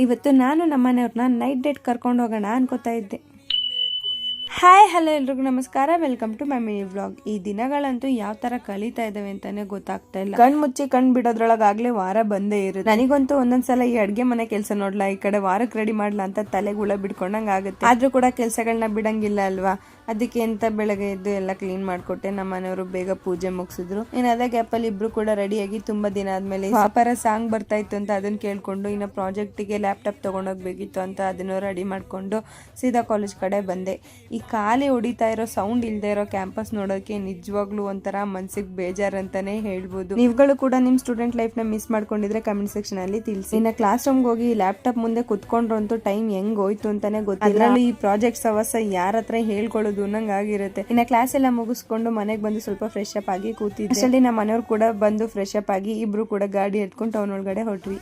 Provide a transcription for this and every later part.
ಇವತ್ತು ನಾನು ನಮ್ಮನೆಯವ್ರನ್ನ night date ಕರ್ಕೊಂಡು ಹೋಗೋಣ ಅನ್ಕೋತಾ ಇದ್ದೆ. ಹಾಯ್ ಹಲೋ ಎಲ್ರಿಗೂ ನಮಸ್ಕಾರ, welcome to my mini vlog. ಈ ದಿನಗಳಂತೂ ಯಾವ ತರ ಕಳೀತಾ ಇದಾವೆ ಅಂತಾನೆ ಗೊತ್ತಾಗ್ತಾ ಇಲ್ಲ. ಕಣ್ ಮುಚ್ಚಿ ಕಣ್ ಬಿಡೋದ್ರೊಳಗಾಗ್ಲೇ ವಾರ ಬಂದೇ ಇರುತ್ತೆ. ನನಗಂತೂ ಒಂದೊಂದ್ಸಲ ಈ ಅಡ್ಗೆ ಮನೆ ಕೆಲಸ ನೋಡ್ಲಾ, ಈ ಕಡೆ ವಾರಕ್ಕೆ ರೆಡಿ ಮಾಡ್ಲಾ ಅಂತ ತಲೆಗೆ ಹುಳ ಬಿಡ್ಕೊಂಡಂಗ ಆಗುತ್ತೆ. ಆದ್ರೂ ಕೂಡ ಕೆಲ್ಸಗಳನ್ನ ಬಿಡಂಗಿಲ್ಲ ಅಲ್ವಾ. ಅದಕ್ಕೆ ಅಂತ ಬೆಳಗ್ಗೆ ಎದ್ದು ಎಲ್ಲ ಕ್ಲೀನ್ ಮಾಡ್ಕೊಟ್ಟೆ. ನಮ್ಮ ಮನೆಯವರು ಬೇಗ ಪೂಜೆ ಮುಗಿಸಿದ್ರು. ಇನ್ನು ಅದೇ ಗ್ಯಾಪಲ್ಲಿ ಇಬ್ರು ಕೂಡ ರೆಡಿಯಾಗಿ ತುಂಬಾ ದಿನ ಆದ್ಮೇಲೆ ವ್ಯಾಪಾರ ಸಾಂಗ್ ಬರ್ತಾ ಇತ್ತು ಅಂತ ಅದನ್ನ ಕೇಳ್ಕೊಂಡು, ಇನ್ನು ಪ್ರಾಜೆಕ್ಟಿಗೆ ಲ್ಯಾಪ್ಟಾಪ್ ತಗೊಂಡೋಗ್ಬೇಕಿತ್ತು ಅಂತ ಅದನ್ನ ರೆಡಿ ಮಾಡ್ಕೊಂಡು ಸೀದಾ ಕಾಲೇಜ್ ಕಡೆ ಬಂದೆ. ಈ ಖಾಲಿ ಹೊಡಿತಾ ಇರೋ ಸೌಂಡ್ ಇಲ್ದೇ ಇರೋ ಕ್ಯಾಂಪಸ್ ನೋಡೋಕೆ ನಿಜವಾಗ್ಲೂ ಒಂಥರ ಮನ್ಸಿಗೆ ಬೇಜಾರ್ ಅಂತಾನೆ ಹೇಳ್ಬೋದು. ನೀವುಗಳು ಕೂಡ ನಿಮ್ ಸ್ಟೂಡೆಂಟ್ ಲೈಫ್ ನ ಮಿಸ್ ಮಾಡ್ಕೊಂಡಿದ್ರೆ ಕಮೆಂಟ್ ಸೆಕ್ಷನ್ ಅಲ್ಲಿ ತಿಳಿಸಿ. ಇನ್ನ ಕ್ಲಾಸ್ ರೂಮ್ಗೆ ಹೋಗಿ ಲ್ಯಾಪ್ಟಾಪ್ ಮುಂದೆ ಕುತ್ಕೊಂಡ್ರು ಅಂತೂ ಟೈಮ್ ಹೆಂಗ್ ಹೋಯ್ತು ಅಂತಾನೆ ಗೊತ್ತಿಲ್ಲ. ಈ ಪ್ರಾಜೆಕ್ಟ್ ಸವಸ ಯಾರ ಹತ್ರ ಹೇಳ್ಕೊಳ್ಳೋದು ಅನ್ನಂಗ್ ಆಗಿರುತ್ತೆ. ಇನ್ನ ಕ್ಲಾಸ್ ಎಲ್ಲ ಮುಗಿಸ್ಕೊಂಡು ಮನೆಗೆ ಬಂದು ಸ್ವಲ್ಪ ಫ್ರೆಶ್ ಅಪ್ ಆಗಿ ಕೂತಿದ್ದೆ. ಅಷ್ಟರಲ್ಲಿ ನಮ್ಮ ಮನೆಯವ್ರು ಕೂಡ ಬಂದು ಫ್ರೆಶ್ ಅಪ್ ಆಗಿ ಇಬ್ರು ಕೂಡ ಗಾಡಿ ಎತ್ಕೊಂಡು ಟೌನ್ ಒಳಗಡೆ ಹೊರಟ್ವಿ.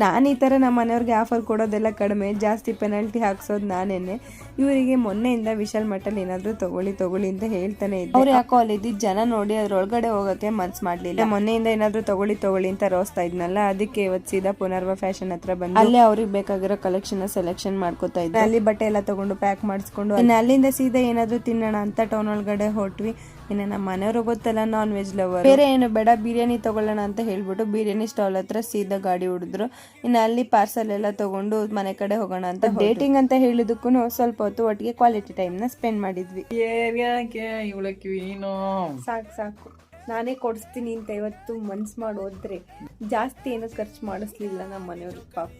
ನಾನು ಈ ಥರ ನಮ್ಮ ಮನೆಯವ್ರಿಗೆ ಆಫರ್ ಕೊಡೋದೆಲ್ಲ ಕಡಿಮೆ, ಜಾಸ್ತಿ ಪೆನಾಲ್ಟಿ ಹಾಕ್ಸೋದು ನಾನೇನೆ. ಇವರಿಗೆ ಮೊನ್ನೆಯಿಂದ ವಿಶಾಲ್ ಮಟ್ಟಲ್ಲಿ ಏನಾದರೂ ತಗೊಳ್ಳಿ ಅಂತ ಹೇಳ್ತಾನೆ ಇದ್ದೆ. ಅವ್ರು ಯಾಕೋ ಅಲ್ಲಿದ್ದ ಜನ ನೋಡಿ ಅದ್ರೊಳಗಡೆ ಹೋಗೋಕೆ ಮನ್ಸು ಮಾಡ್ಲಿಲ್ಲ. ಮೊನ್ನೆಯಿಂದ ಏನಾದರೂ ತಗೊಳ್ಳಿ ಅಂತ ರೋಸ್ತಾ ಇದ್ನಲ್ಲ, ಅದಕ್ಕೆ ಇವತ್ತು ಸೀದಾ ಪುನರ್ವ ಫ್ಯಾಷನ್ ಹತ್ರ ಬಂದು ಅಲ್ಲೇ ಅವ್ರಿಗೆ ಬೇಕಾಗಿರೋ ಕಲೆಕ್ಷನ್ ಸೆಲೆಕ್ಷನ್ ಮಾಡ್ಕೋತಾ ಇದ್ದೆ. ಅಲ್ಲಿ ಬಟ್ಟೆ ಎಲ್ಲ ತಗೊಂಡು ಪ್ಯಾಕ್ ಮಾಡಿಸ್ಕೊಂಡು ಇನ್ನು ಅಲ್ಲಿಂದ ಸೀದಾ ಏನಾದರೂ ತಿನ್ನೋಣ ಅಂತ ಟೌನ್ ಒಳಗಡೆ ಹೊರಟ್ವಿ. ಇನ್ನು ನಮ್ಮ ಮನೆಯವ್ರು ಗೊತ್ತಲ್ಲ ನಾನ್ ವೆಜ್ ಲವರ್, ಬೇರೆ ಏನು ಬೇಡ ಬಿರಿಯಾನಿ ತಗೊಳ್ಳೋಣ ಅಂತ ಹೇಳ್ಬಿಟ್ಟು ಬಿರಿಯಾನಿ ಸ್ಟಾಲ್ ಹತ್ರ ಸೀದಾ ಗಾಡಿ ಹೊಡಿದ್ರು. ಇನ್ನು ಅಲ್ಲಿ ಪಾರ್ಸಲ್ ಎಲ್ಲ ತಗೊಂಡು ಮನೆ ಕಡೆ ಹೋಗೋಣ ಅಂತ ಡೇಟಿಂಗ್ ಅಂತ ಹೇಳಿದಕ್ಕೂ ಸ್ವಲ್ಪ ಹೊತ್ತು ಒಟ್ಟಿಗೆ ಕ್ವಾಲಿಟಿ ಟೈಮ್ ನ ಸ್ಪೆಂಡ್ ಮಾಡಿದ್ವಿ. ಸಾಕು ನಾನೇ ಕೊಡಿಸ್ತೀನಿ ಅಂತ ಇವತ್ತು ಮನ್ಸು ಮಾಡಿ ಹೋದ್ರೆ ಜಾಸ್ತಿ ಏನೋ ಖರ್ಚು ಮಾಡಿಸ್ಲಿಲ್ಲ ನಮ್ಮ ಮನೆಯವ್ರಿಗೆ ಪಾಪ.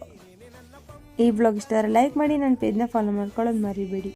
ಈ ಬ್ಲಾಗ್ ಇಷ್ಟ ಲೈಕ್ ಮಾಡಿ, ನನ್ನ ಪೇಜ್ನ ಫಾಲೋ ಮಾಡ್ಕೊಳ್ಳೋದು ಮರಿಬೇಡಿ.